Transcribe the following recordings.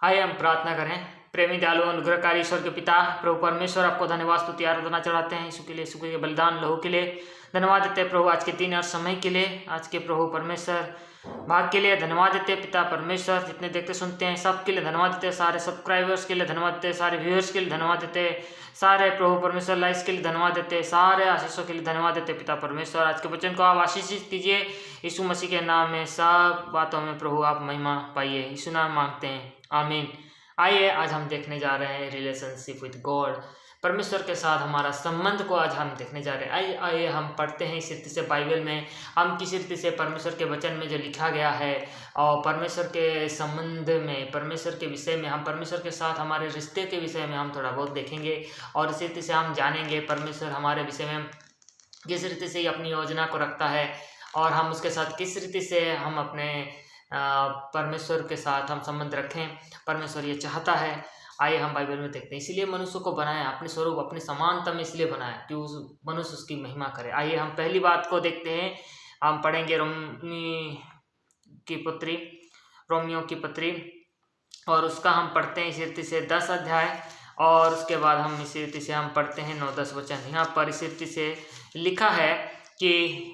आइए हम प्रार्थना करें। प्रेमी दयालु अनुग्रहकारी ईश्वर के पिता प्रभु परमेश्वर, आपको धन्यवाद स्तुति आराधना चढ़ाते हैं यीशु के लिए, यीशु के बलिदान लहू के लिए धन्यवाद देते हैं प्रभु। आज के 3 और समय के लिए, आज के प्रभु परमेश्वर भाग के लिए धन्यवाद देते हैं पिता परमेश्वर। जितने देखते सुनते हैं सब के लिए धन्यवाद देते हैं, सारे सब्सक्राइबर्स के लिए धन्यवाद देते हैं, सारे व्यूअर्स के लिए धन्यवाद देते हैं, सारे प्रभु परमेश्वर लाइक्स के लिए धन्यवाद देते हैं, सारे आशीषों के लिए धन्यवाद देते हैं पिता परमेश्वर। आज के वचन को आप आशीषित कीजिए यीशु मसीह के नाम में। सब बातों में प्रभु आप महिमा पाइए, यीशु नाम मांगते हैं, आमीन। आइए आज हम देखने जा रहे हैं रिलेशनशिप विद गॉड, परमेश्वर के साथ हमारा संबंध को आज हम देखने जा रहे हैं। आइए हम पढ़ते हैं इस रीति से बाइबल में, हम किस रीति से परमेश्वर के वचन में जो लिखा गया है और परमेश्वर के संबंध में, परमेश्वर के विषय में, हम परमेश्वर के साथ हमारे रिश्ते के विषय में हम थोड़ा बहुत देखेंगे और इस रीति से हम जानेंगे परमेश्वर हमारे विषय में किस रीति से अपनी योजना को रखता है और हम उसके साथ किस रीति से हम अपने परमेश्वर के साथ हम संबंध रखें। परमेश्वर ये चाहता है। आइए हम बाइबल में देखते हैं। इसीलिए मनुष्य को बनाया, अपने स्वरूप अपनी समानता में इसलिए बनाया कि उस मनुष्य उसकी महिमा करे। आइए हम पहली बात को देखते हैं। हम पढ़ेंगे रोमियो की पत्री और उसका हम पढ़ते हैं इस रीति से 10 अध्याय और उसके बाद हम इसी रीति से हम पढ़ते हैं 9-10 वचन। यहाँ पर इस रीति से लिखा है कि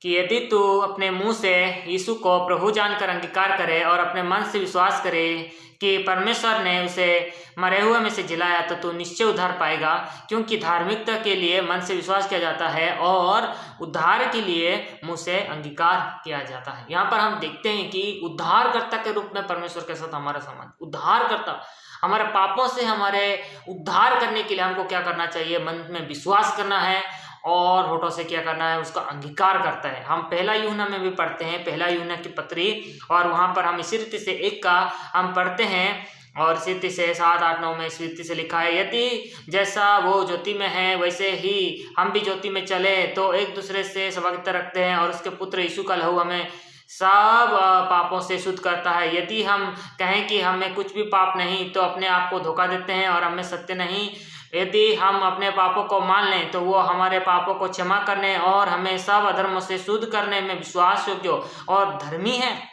यदि तू अपने मुंह से यीशु को प्रभु जानकर अंगीकार करे और अपने मन से विश्वास करे कि परमेश्वर ने उसे मरे हुए में से जिलाया तो तू निश्चय उद्धार पाएगा, क्योंकि धार्मिकता के लिए मन से विश्वास किया जाता है और उद्धार के लिए मुंह से अंगीकार किया जाता है। यहाँ पर हम देखते हैं कि उद्धारकर्ता के रूप में परमेश्वर के साथ हमारा संबंध, उद्धारकर्ता हमारे पापों से हमारे उद्धार करने के लिए हमको क्या करना चाहिए? मन में विश्वास करना है और होठों से क्या करना है? उसका अंगीकार करता है। हम पहला यूहन्ना में भी पढ़ते हैं, पहला यूहन्ना की पत्री, और वहाँ पर हम इसी रीति से 1 का हम पढ़ते हैं और इसी रीति से 7, 8, 9 में इस रीति से लिखा है, यदि जैसा वो ज्योति में है वैसे ही हम भी ज्योति में चले तो एक दूसरे से संबंध रखते हैं और उसके पुत्र यीशु का लहू हमें सब पापों से शुद्ध करता है। यदि हम कहें कि हमें कुछ भी पाप नहीं तो अपने आप को धोखा देते हैं और हमें सत्य नहीं। यदि हम अपने पापों को मान लें तो वो हमारे पापों को क्षमा करने और हमें सब अधर्मों से शुद्ध करने में विश्वास योग्य और धर्मी है।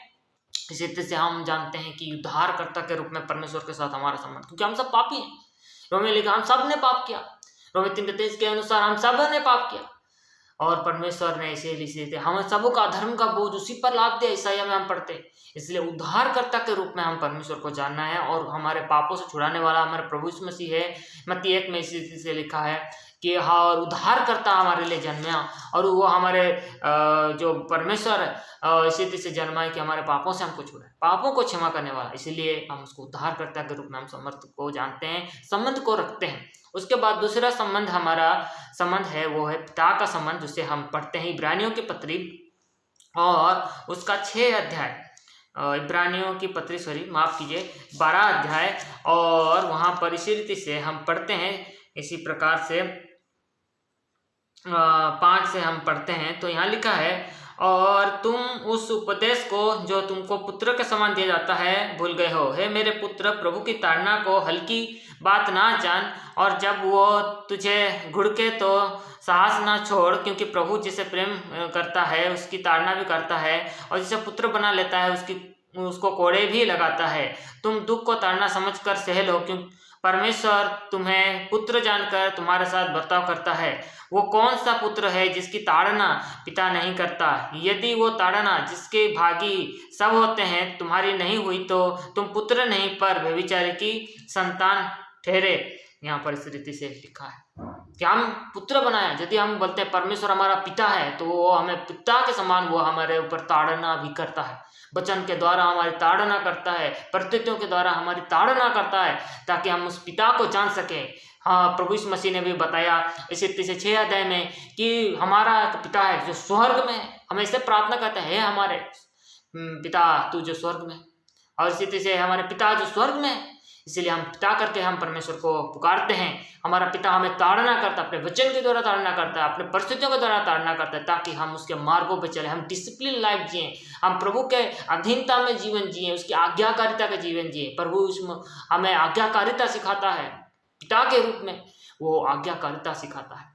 इसी तरह से हम जानते हैं कि उद्धारकर्ता के रूप में परमेश्वर के साथ हमारा संबंध, क्योंकि हम सब पापी हैं। रोमी लिखा हम सब ने पाप किया, रोमी 3:23 के अनुसार हम सब ने पाप किया और परमेश्वर ने इसीलिए हम सबों का धर्म का बोझ उसी पर लाद दिया। ईसाइया में हम पढ़ते हैं। इसलिए उद्धारकर्ता के रूप में हम परमेश्वर को जानना है और हमारे पापों से छुड़ाने वाला हमारा प्रभु यीशु मसीह है। मत्ती 1 में इसी से लिखा है कि हाँ, और उद्धारकर्ता हमारे लिए जन्मा और वो हमारे जो परमेश्वर इसी तरह से जन्मा है कि हमारे पापों से हमको छुड़ाए, पापों को क्षमा करने वाला। इसीलिए हम उसको उद्धारकर्ता के रूप में हम समर्थ को जानते हैं, संबंध को रखते हैं। उसके बाद दूसरा संबंध हमारा संबंध है वो है पिता का संबंध, जिसे हम पढ़ते हैं इब्रानियों की पत्री और उसका 6 अध्याय, इब्रानियों की पत्री 12 अध्याय और वहाँ पर इसी रीति से हम पढ़ते हैं। इसी प्रकार से 5 से हम पढ़ते हैं तो यहाँ लिखा है, और तुम उस उपदेश को जो तुमको पुत्र के समान दिया जाता है भूल गए हो। हे मेरे पुत्र, प्रभु की ताड़ना को हल्की बात ना जान और जब वो तुझे घुड़के तो साहस ना छोड़, क्योंकि प्रभु जिसे प्रेम करता है उसकी ताड़ना भी करता है और जिसे पुत्र बना लेता है उसको कोड़े भी लगाता है। तुम दुख को ताड़ना समझकर सह लो, क्योंकि परमेश्वर तुम्हें पुत्र जानकर तुम्हारे साथ बर्ताव करता है। वो कौन सा पुत्र है जिसकी ताड़ना पिता नहीं करता? यदि वो ताड़ना जिसके भागी सब होते हैं तुम्हारी नहीं हुई तो तुम पुत्र नहीं पर व्यभिचारी की संतान ठहरे। यहाँ पर इस रीति से लिखा है कि हम पुत्र बनाया। यदि हम बोलते हैं परमेश्वर हमारा पिता है तो वो हमें पिता के समान वो हमारे ऊपर ताड़ना भी करता है, वचन के द्वारा हमारी ताड़ना करता है, परिस्थितियों के द्वारा हमारी ताड़ना करता है ताकि हम उस पिता को जान सकें। हाँ, प्रभु यीशु मसीह ने भी बताया इसी रीति से 6 अध्याय में कि हमारा पिता है जो स्वर्ग में है। हम ऐसे प्रार्थना करते हैं, हमारे पिता तू जो स्वर्ग में, और इसी रीति से हमारे पिता जो स्वर्ग में है। इसीलिए हम पिता करके हम परमेश्वर को पुकारते हैं। हमारा पिता हमें ताड़ना करता है, अपने वचन के द्वारा ताड़ना करता है, अपने परिस्थितियों के द्वारा ताड़ना करता है ताकि हम उसके मार्गों पर चले, हम डिसिप्लिन लाइफ जिए, हम प्रभु के अधीनता में जीवन जिए, उसकी आज्ञाकारिता का जीवन जिए। प्रभु हमें आज्ञाकारिता सिखाता है, पिता के रूप में वो आज्ञाकारिता सिखाता है।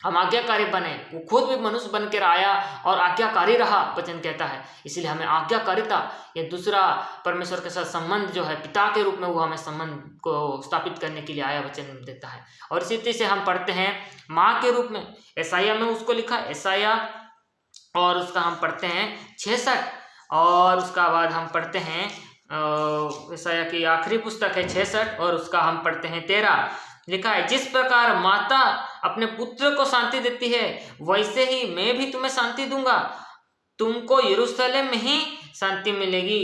हम आज्ञाकारी बने। वो खुद भी मनुष्य बनकर आया और आज्ञाकारी रहा, वचन कहता है। इसलिए हमें आज्ञाकारिता, ये दूसरा परमेश्वर के साथ संबंध जो है, पिता के रूप में वो हमें संबंध को स्थापित करने के लिए आया, वचन देता है। और इसी तरह से हम पढ़ते हैं माँ के रूप में, यशायाह में उसको लिखा, यशायाह, और उसका हम पढ़ते हैं 66, और उसका बाद हम पढ़ते हैं यशायाह की आखिरी पुस्तक है 66, और उसका हम पढ़ते हैं 13। लिखा है, जिस प्रकार माता अपने पुत्र को शांति देती है, वैसे ही मैं भी तुम्हें शांति दूंगा। तुमको यरूशलेम में ही शांति मिलेगी।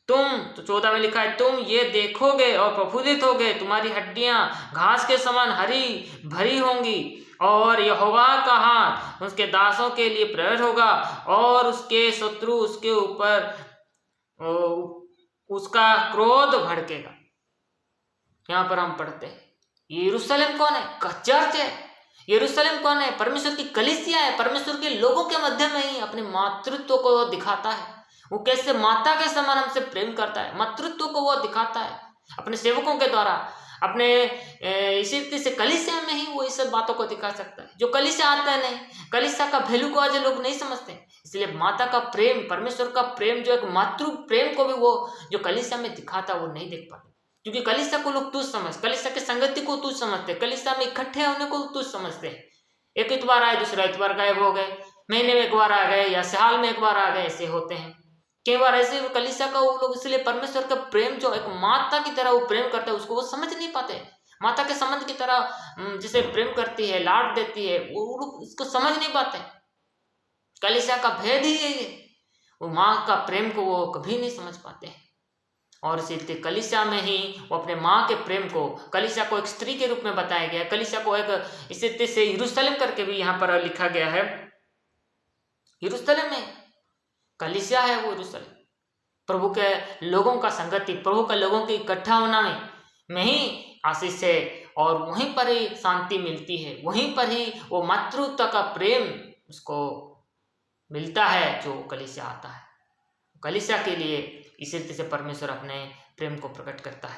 तुम, तो 14 में लिखा है, तुम ये देखोगे और प्रफुल्लित होगे, तुम्हारी हड्डियां घास के समान हरी भरी होंगी, और यहोवा का हाथ उसके दासों के लिए प्रकट होगा, और उसके शत्रु उसके ऊपर उसका क्रोध भड़केगा। यहाँ पर हम पढ़ते हैं, यरूशलेम कौन है? चर्च है। यरूशलेम कौन है? परमेश्वर की कलीसिया है। परमेश्वर के लोगों के मध्य में ही अपने मातृत्व को दिखाता है। वो कैसे माता के समान हमसे प्रेम करता है, मातृत्व को वो दिखाता है अपने सेवकों के द्वारा। अपने इसी रीति से कलीसिया में ही वो इस सब बातों को दिखा सकता है। जो कलीसिया आता है नहीं, कलीसिया का वैल्यू को आज लोग नहीं समझते। इसलिए माता का प्रेम, परमेश्वर का प्रेम, जो एक मातृ प्रेम को भी वो जो कलीसिया में दिखाता है, वो नहीं देख पाते। क्योंकि कलीसिया को लोग तुच्छ समझते, कलीसिया के संगति को तुच्छ समझते, कलीसिया में इकट्ठे होने को तुच्छ समझते हैं। एक इतवार आए, दूसरा इतवार गायब हो गए, महीने में एक बार आ गए या साल में एक बार आ गए, ऐसे होते हैं कई बार। ऐसे कलीसिया का वो लोग, इसलिए परमेश्वर का प्रेम जो एक माता की तरह वो प्रेम करता है, उसको वो समझ नहीं पाते। माता के संबंध की तरह जिसे प्रेम करती है, लाड देती है, वो लोग इसको समझ नहीं पाते। कलीसिया का भेद ही है ये, वो माँ का प्रेम को वो कभी नहीं समझ पाते हैं। और इसी कलीसिया में ही वो अपने माँ के प्रेम को, कलीसिया को एक स्त्री के रूप में बताया गया, कलीसिया को एक इसी से यरूशलेम करके भी यहाँ पर लिखा गया है। यरूशलेम में कलीसिया है, वो यरूशलेम प्रभु के लोगों का संगति, प्रभु के लोगों के इकट्ठा होना में ही आशीष है, और वहीं पर ही शांति मिलती है, वहीं पर ही वो मातृत्व का प्रेम उसको मिलता है जो कलीसिया आता है। कलीसिया के लिए इसी रीति से परमेश्वर अपने प्रेम को प्रकट करता है,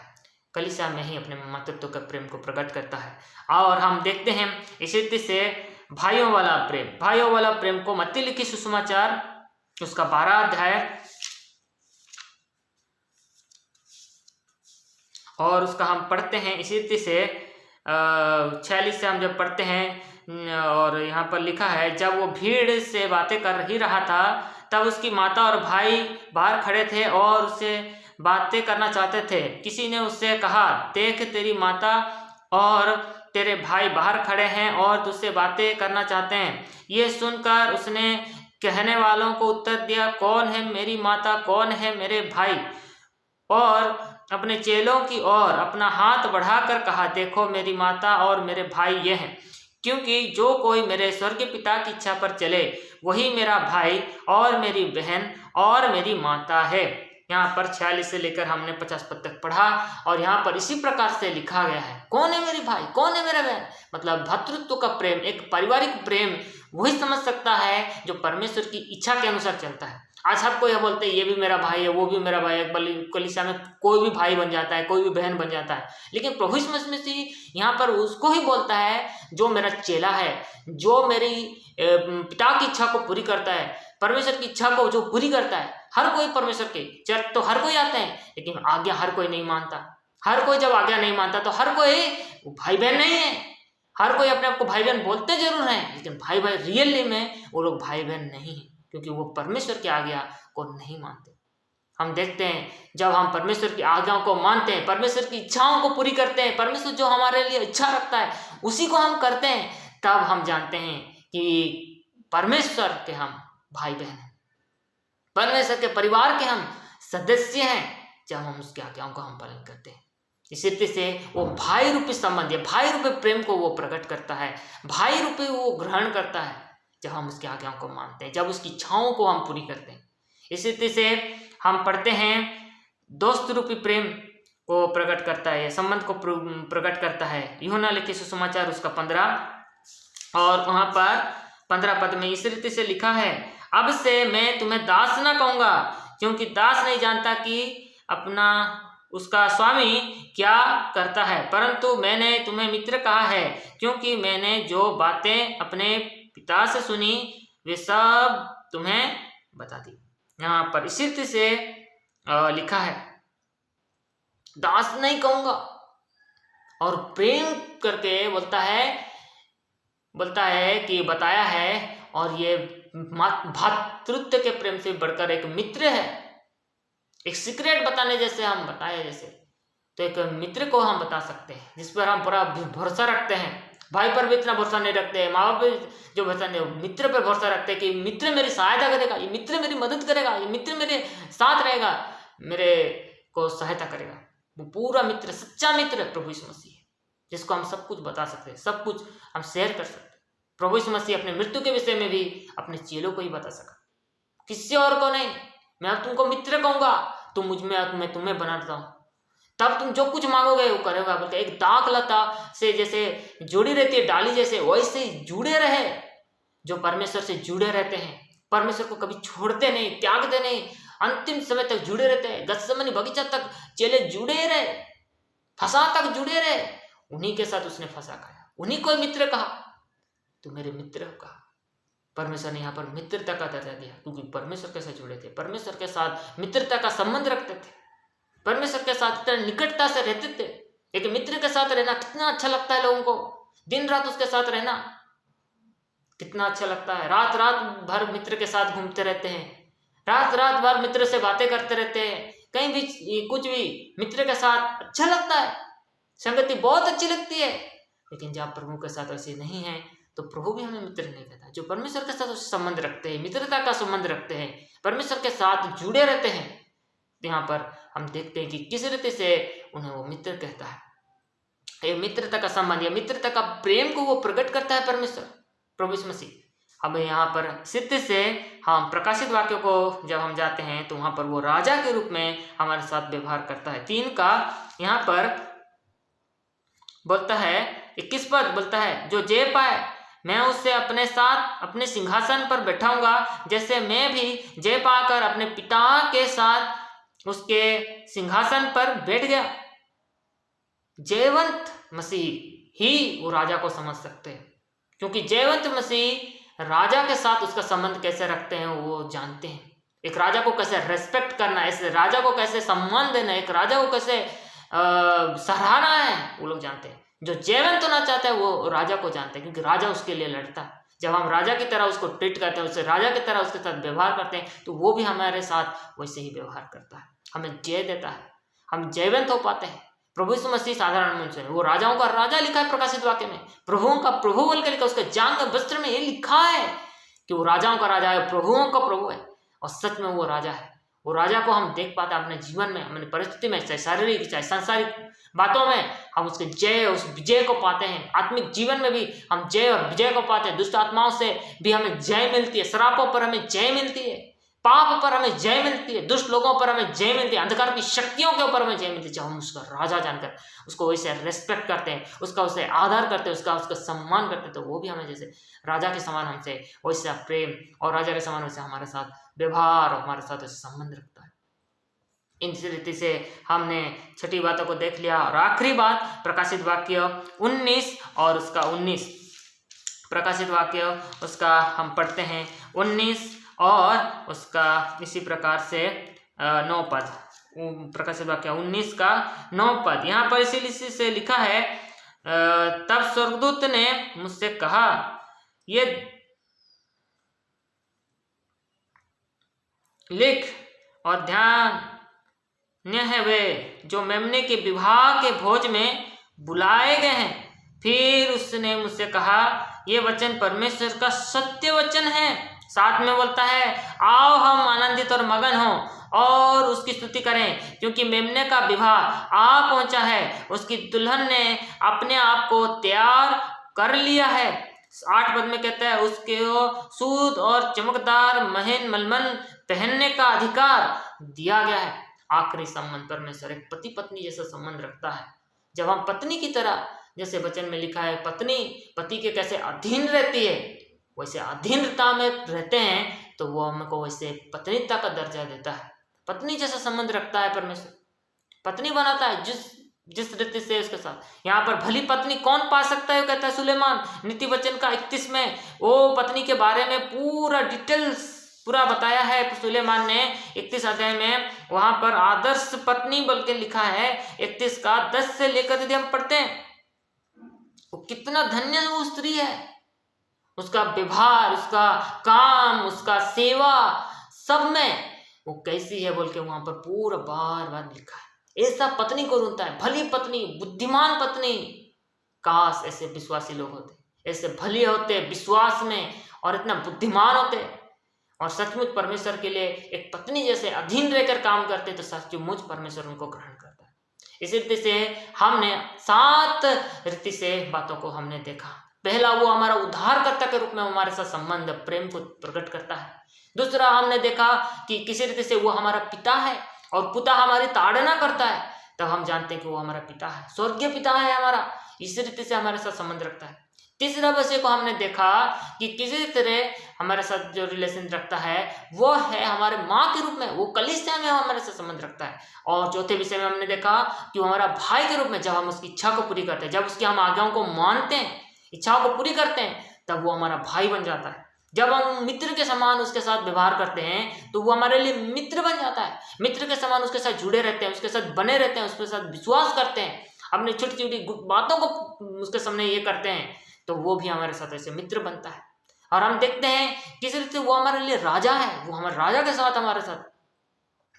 कलीसिया में ही अपने मातृत्व के प्रेम को प्रकट करता है। और हम देखते हैं इसी रीति से भाइयों वाला प्रेम, भाइयों वाला प्रेम को मत्ती लिखी सुसमाचार उसका 12 अध्याय और उसका हम पढ़ते हैं इसी रीति से 46 से हम जब पढ़ते हैं, और यहाँ पर लिखा है, जब वो भीड़ से बातें कर ही रहा था, तब उसकी माता और भाई बाहर खड़े थे और उससे बातें करना चाहते थे। किसी ने उससे कहा, देख तेरी माता और तेरे भाई बाहर खड़े हैं और तुझसे बातें करना चाहते हैं। ये सुनकर उसने कहने वालों को उत्तर दिया, कौन है मेरी माता, कौन है मेरे भाई? और अपने चेलों की ओर अपना हाथ बढ़ाकर कहा, देखो मेरी माता और मेरे भाई ये हैं। क्योंकि जो कोई मेरे स्वर्गीय पिता की इच्छा पर चले, वही मेरा भाई और मेरी बहन और मेरी माता है। यहाँ पर 46 से लेकर हमने 50 पद तक पढ़ा, और यहाँ पर इसी प्रकार से लिखा गया है, कौन है मेरे भाई, कौन है मेरा बहन? मतलब भ्रातृत्व का प्रेम, एक पारिवारिक प्रेम वही समझ सकता है जो परमेश्वर की इच्छा के अनुसार चलता है। आज सबको यह बोलते हैं, ये भी मेरा भाई है, वो भी मेरा भाई है, कलीसिया में कोई भी भाई बन जाता है, कोई भी बहन बन जाता है। लेकिन प्रभु यीशु मसीह यहाँ पर उसको ही बोलता है जो मेरा चेला है, जो मेरी पिता की इच्छा को पूरी करता है, परमेश्वर की इच्छा को जो पूरी करता है। हर कोई परमेश्वर के चर्च तो हर कोई आते हैं, लेकिन आज्ञा हर कोई नहीं मानता। हर कोई जब आज्ञा नहीं मानता तो हर कोई भाई बहन नहीं है। हर कोई अपने आप को भाई बहन बोलते जरूर हैं, लेकिन भाई भाई रियली में वो लोग भाई बहन नहीं है, क्योंकि वो परमेश्वर की आज्ञा को नहीं मानते। हम देखते हैं जब हम परमेश्वर की आज्ञाओं को मानते हैं, परमेश्वर की इच्छाओं को पूरी करते हैं, परमेश्वर जो हमारे लिए इच्छा रखता है उसी को हम करते हैं, तब हम जानते हैं कि परमेश्वर के हम भाई बहन हैं, परमेश्वर के परिवार के हम सदस्य हैं, जब हम उसकी आज्ञाओं को हम पालन करते हैं। इसी रीति से वो भाई रूपी संबंध है, भाई रूपी प्रेम को वो प्रकट करता है, भाई रूपी वो ग्रहण करता है जब हम उसकी आज्ञाओं को मानते हैं, जब उसकी इच्छाओं को हम पूरी करते हैं। इसी रीति से हम पढ़ते हैं दोस्त रूपी प्रेम को प्रकट करता है, संबंध को प्रकट करता है। यूहन्ना लिखे सुसमाचार उसका 15 और वहाँ पर 15 पद में इस रीति से लिखा है, अब से मैं तुम्हें दास न कहूँगा, क्योंकि दास नहीं जानता कि अपना उसका स्वामी क्या करता है, परंतु मैंने तुम्हें मित्र कहा है क्योंकि मैंने जो बातें अपने पिता से सुनी वे सब तुम्हें बता दी। यहाँ पर इसी रीति से लिखा है, दास नहीं कहूंगा, और प्रेम करके बोलता है कि बताया है, और ये भातृत्व के प्रेम से बढ़कर एक मित्र है। एक सीक्रेट बताने जैसे हम बताए जैसे, तो एक मित्र को हम बता सकते हैं जिस पर हम पूरा भरोसा रखते हैं। भाई पर भी इतना भरोसा नहीं रखते हैं, माँ बाप पर जो भरोसा नहीं, मित्र पर भरोसा रखते हैं कि मित्र मेरी सहायता करेगा, ये मित्र मेरी मदद करेगा, ये मित्र मेरे साथ रहेगा, मेरे को सहायता करेगा। वो पूरा मित्र, सच्चा मित्र प्रभु यीशु मसीह है, जिसको हम सब कुछ बता सकते हैं, सब कुछ हम शेयर कर सकते हैं। प्रभु यीशु मसीह अपने मृत्यु के विषय में भी अपने चेलों को ही बता सका, किसी और को नहीं। मैं तुमको मित्र कहूंगा, तुम मुझ में, मैं तुम्हें बना देता हूँ, तब तुम जो कुछ मांगोगे वो करेगा। बोलते एक दाख लता से जैसे जुड़ी रहती है डाली, जैसे वैसे ही जुड़े रहे। जो परमेश्वर से जुड़े रहते हैं, परमेश्वर को कभी छोड़ते नहीं, त्यागते नहीं, अंतिम समय तक जुड़े रहते हैं। गतसमनी बगीचा तक चेले जुड़े रहे, फंसा तक जुड़े रहे, उन्हीं के साथ उसने फंसा खाया, उन्हीं को मित्र कहा, तो मेरे मित्र हो कहा। परमेश्वर ने यहाँ पर मित्रता का दर्जा दिया क्योंकि परमेश्वर के साथ जुड़े थे, परमेश्वर के साथ मित्रता का संबंध रखते थे, परमेश्वर के साथ इतना निकटता से रहते थे। एक मित्र के साथ रहना कितना अच्छा लगता है लोगों को, दिन रात उसके साथ रहना कितना अच्छा लगता है। रात रात भर मित्र के साथ घूमते रहते हैं, रात रात भर मित्र से बातें करते रहते हैं, कहीं भी कुछ भी मित्र के साथ अच्छा लगता है, संगति बहुत अच्छी लगती है। लेकिन जब प्रभु के साथ ऐसे नहीं है तो प्रभु भी हमें मित्र नहीं कहता। जो परमेश्वर के साथ संबंध रखते हैं, मित्रता का संबंध रखते हैं, परमेश्वर के साथ जुड़े रहते हैं, यहाँ पर हम देखते हैं कि किस रीति से उन्हें वो मित्र कहता है। ये मित्रता का संबंध या मित्रता का प्रेम को वो प्रकट करता है परमेश्वर, प्रभु यीशु मसीह। अब यहाँ पर सिद्ध से हम प्रकाशित वाक्यों को जब हम जाते हैं तो वहाँ पर वो राजा के रूप में हमारे साथ व्यवहार करता है। 3 का यहाँ पर बोलता है, 21 पद बोलता है, जो जे पाए मैं उससे अपने साथ अपने सिंहासन पर बैठाऊंगा, जैसे मैं भी जय पाकर अपने पिता के साथ उसके सिंहासन पर बैठ गया। जयवंत मसीह ही वो राजा को समझ सकते हैं, क्योंकि जयवंत मसीह राजा के साथ उसका संबंध कैसे रखते हैं वो जानते हैं। एक राजा को कैसे रेस्पेक्ट करना है, ऐसे राजा को कैसे सम्मान देना है, एक राजा को कैसे सराहना है, वो लोग जानते हैं। जो जयवंत होना चाहता है वो राजा को जानते हैं, क्योंकि राजा उसके लिए लड़ता है। जब हम राजा की तरह उसको ट्रीट करते हैं, उससे राजा की तरह उसके साथ व्यवहार करते हैं, तो वो भी हमारे साथ वैसे ही व्यवहार करता है, हमें जय देता है, हम जयवंत हो पाते हैं। प्रभु यीशु मसीह साधारण मनुष्य है, वो राजाओं का राजा लिखा है प्रकाशित वाक्य में, प्रभुओं का प्रभु बोल के लिखा, उसके जांग के वस्त्र में ये लिखा है कि वो राजाओं का राजा है, प्रभुओं का प्रभु है, और सच में वो राजा है। वो राजा को हम देख पाते हैं अपने जीवन में, अपनी परिस्थिति में, चाहे शारीरिक चाहे सांसारिक बातों में, हम उसके जय, उस विजय को पाते हैं। आत्मिक जीवन में भी हम जय और विजय को पाते हैं। दुष्ट आत्माओं से भी हमें जय मिलती है, शरापों पर हमें जय मिलती है, पाप पर हमें जय मिलती है, दुष्ट लोगों पर हमें जय मिलती है, अंधकार की शक्तियों के ऊपर हमें जय मिलती है। जब हम उसका राजा जानकर उसको वैसे रेस्पेक्ट करते हैं, उसका उसे आदर करते हैं, उसका सम्मान करते हैं, तो वो भी हमें जैसे राजा के समान हमसे वैसा प्रेम और राजा के समान वैसे हमारे साथ व्यवहार और हमारे साथ वैसे संबंध रखता है। इन रीति से हमने छठी बातों को देख लिया। और आखिरी बात प्रकाशित वाक्य 19 और उसका 19, प्रकाशित वाक्य उसका हम पढ़ते हैं 19 और उसका इसी प्रकार से 9 पद, प्रकाशित वाक्य 19 का 9 पद। यहाँ पर इसी से लिखा है, तब स्वर्गदूत ने मुझसे कहा, ये लिख और ध्यान है वे जो मेमने के विवाह के भोज में बुलाए गए हैं। फिर उसने मुझसे कहा, ये वचन परमेश्वर का सत्य वचन है। साथ में बोलता है, आओ हम आनंदित और मगन हों और उसकी स्तुति करें, क्योंकि मेमने का विवाह आ पहुंचा है, उसकी दुल्हन ने अपने आप को तैयार कर लिया है। 8 पद में कहता है, उसके सूद और चमकदार महीन मलमल पहनने का अधिकार दिया गया है। आखिरी संबंध परमेश्वर एक पति पत्नी जैसा संबंध रखता है। जब हम पत्नी की तरह, जैसे वचन में लिखा है, पत्नी पति के कैसे अधीन रहती है, वैसे अधीनता में रहते हैं, तो वो हमको वैसे पत्नीता का दर्जा देता है। पत्नी जैसा संबंध रखता है परमेश्वर। पत्नी बनाता है जिस रीति से उसके साथ। यहाँ पर भली पत्नी कौन पा सकता है, कहता है सुलेमान। नीति वचन का 31 में वो पत्नी के बारे में पूरा डिटेल्स पूरा बताया है सुलेमान ने 31 अध्याय में। वहां पर आदर्श पत्नी बोल के लिखा है 31 का 10 से लेकर यदि हम पढ़ते हैं, वो कितना धन्य वो स्त्री है। उसका व्यवहार, उसका काम, उसका सेवा, सब में वो कैसी है बोल के वहां पर पूरा बार बार लिखा है। ऐसा पत्नी को ढूंढता है, भली पत्नी, बुद्धिमान पत्नी। काश ऐसे विश्वासी लोग होते, ऐसे भले होते विश्वास में और इतना बुद्धिमान होते और सचमुच परमेश्वर के लिए एक पत्नी जैसे अधीन रहकर काम करते, तो सचमुच परमेश्वर उनको ग्रहण करता है। इस रीति से हमने 7 रीति से बातों को हमने देखा। पहला, वो हमारा उद्धारकर्ता के रूप में हमारे साथ संबंध प्रेम को प्रकट करता है। दूसरा, हमने देखा कि किसी रीति से वो हमारा पिता है और पिता हमारी ताड़ना करता है, तब हम जानते हैं कि वो हमारा पिता है, स्वर्गीय पिता है हमारा। इस रीति से हमारे साथ संबंध रखता है। तीसरा विषय को हमने देखा कि किसी तरह हमारे साथ जो रिलेशन रखता है वो है हमारे माँ के रूप में, वो कलीसिया में हमारे साथ संबंध रखता है। और चौथे विषय में हमने देखा कि वो हमारा भाई के रूप में, जब हम उसकी इच्छा को पूरी करते हैं, जब उसकी हम आज्ञाओं को मानते हैं, इच्छाओं को पूरी करते हैं, तब वो हमारा भाई बन जाता है। जब हम मित्र के समान उसके साथ व्यवहार करते हैं तो वो हमारे लिए मित्र बन जाता है। मित्र के समान उसके साथ जुड़े रहते हैं, उसके साथ बने रहते हैं, उसके साथ विश्वास करते हैं, अपनी छोटी छोटी बातों को उसके सामने ये करते हैं, तो वो भी हमारे साथ ऐसे मित्र बनता है। और हम देखते हैं किस रीति वो हमारे लिए राजा है, वो हमारे राजा के साथ हमारे साथ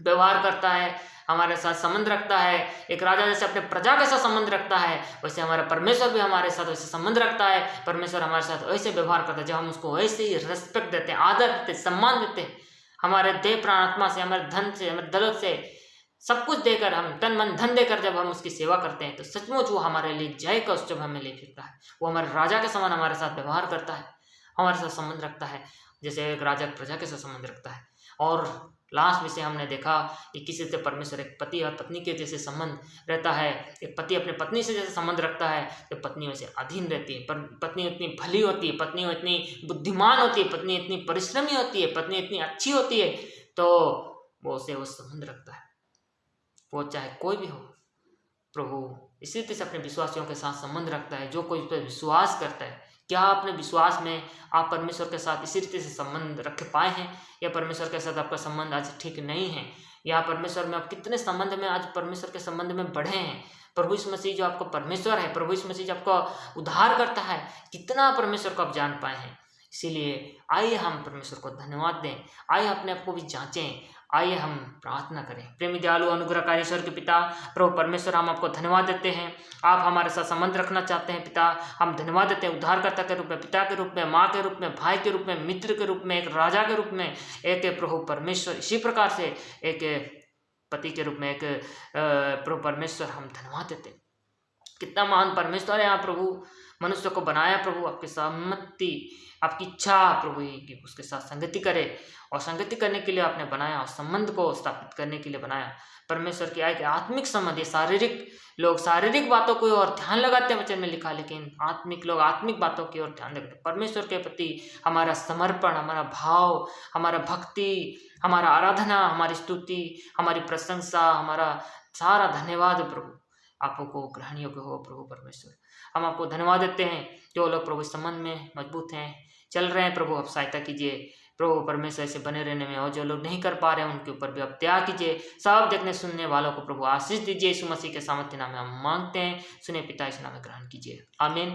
व्यवहार करता है, हमारे साथ संबंध रखता है। एक राजा जैसे अपने प्रजा के साथ संबंध रखता है, वैसे हमारा परमेश्वर भी हमारे साथ वैसे संबंध रखता है। परमेश्वर हमारे साथ वैसे व्यवहार करता है, जब हम उसको वैसे ही रेस्पेक्ट देते हैं, आदर देते हैं, सम्मान देते हैं, हमारे देह प्राण आत्मा से, हमारे धन से, हमारे दौलत से, सब कुछ देकर, हम तन मन धन देकर जब हम उसकी सेवा करते हैं, तो सचमुच वो हमारे लिए जय का उत्सव हमें ले फिरता है। वो हमारे राजा के समान हमारे साथ व्यवहार करता है, हमारे साथ संबंध रखता है, जैसे एक राजा प्रजा के साथ संबंध रखता है। और लास्ट में से हमने देखा कि किसी से परमेश्वर एक पति और पत्नी के जैसे संबंध रहता है। एक पति अपने पत्नी से जैसे संबंध रखता है, तो पत्नी वैसे अधीन रहती है। पर पत्नी इतनी भली होती है, पत्नी इतनी बुद्धिमान होती है, पत्नी इतनी परिश्रमी होती है, पत्नी इतनी अच्छी होती है, तो वो उसे वो संबंध रखता है, वो चाहे कोई भी हो। प्रभु इसी तरह से अपने विश्वासियों के साथ संबंध रखता है। जो कोई उस पर विश्वास करता है, क्या अपने विश्वास में आप परमेश्वर के साथ इसी रीति से संबंध रख पाए हैं, या परमेश्वर के साथ आपका संबंध आज ठीक नहीं है, या परमेश्वर में आप कितने संबंध में आज परमेश्वर के संबंध में बढ़े हैं। प्रभु यीशु मसीह जो आपको परमेश्वर है, प्रभु यीशु मसीह जो आपको उद्धार करता है, कितना परमेश्वर को आप जान पाए हैं। इसीलिए आइए हम परमेश्वर को धन्यवाद दें, आइए अपने आप को भी जांचें, आइए हम प्रार्थना करें। प्रेमी दयालु अनुग्रहकारी ईश्वर के पिता प्रभु परमेश्वर, हम आपको धन्यवाद देते हैं। आप हमारे साथ संबंध रखना चाहते हैं पिता, हम धन्यवाद देते हैं। उद्धारकर्ता के रूप में, पिता के रूप में, माँ के रूप में, भाई के रूप में, मित्र के रूप में, एक राजा के रूप में, एक प्रभु परमेश्वर, इसी प्रकार से एक पति के रूप में, एक प्रभु परमेश्वर, हम धन्यवाद देते हैं। कितना महान परमेश्वर है आप प्रभु। मनुष्य को बनाया प्रभु, आपकी सहमति, आपकी इच्छा प्रभु कि उसके साथ संगति करे, और संगति करने के लिए आपने बनाया, और संबंध को स्थापित करने के लिए बनाया। परमेश्वर की आय आत्मिक संबंध, ये शारीरिक लोग शारीरिक बातों को और ध्यान लगाते हैं, वचन में लिखा, लेकिन आत्मिक लोग आत्मिक बातों की ओर ध्यान रखते हैं। परमेश्वर के प्रति हमारा समर्पण, हमारा भाव, हमारा भक्ति, हमारा आराधना, हमारी स्तुति, हमारी प्रशंसा, हमारा सारा धन्यवाद प्रभु आपको ग्रहण योग्य हो। प्रभु परमेश्वर, हम आपको धन्यवाद देते हैं। जो लोग प्रभु इस संबंध में मजबूत हैं, चल रहे हैं, प्रभु आप सहायता कीजिए प्रभु परमेश्वर से बने रहने में, और जो लोग नहीं कर पा रहे हैं उनके ऊपर भी आप त्याग कीजिए। सब देखने सुनने वालों को प्रभु आशीष दीजिए। यीशु मसीह के सामर्थ्य नाम में हम मांगते हैं, सुने पिता, इस नाम में ग्रहण कीजिए, आमीन।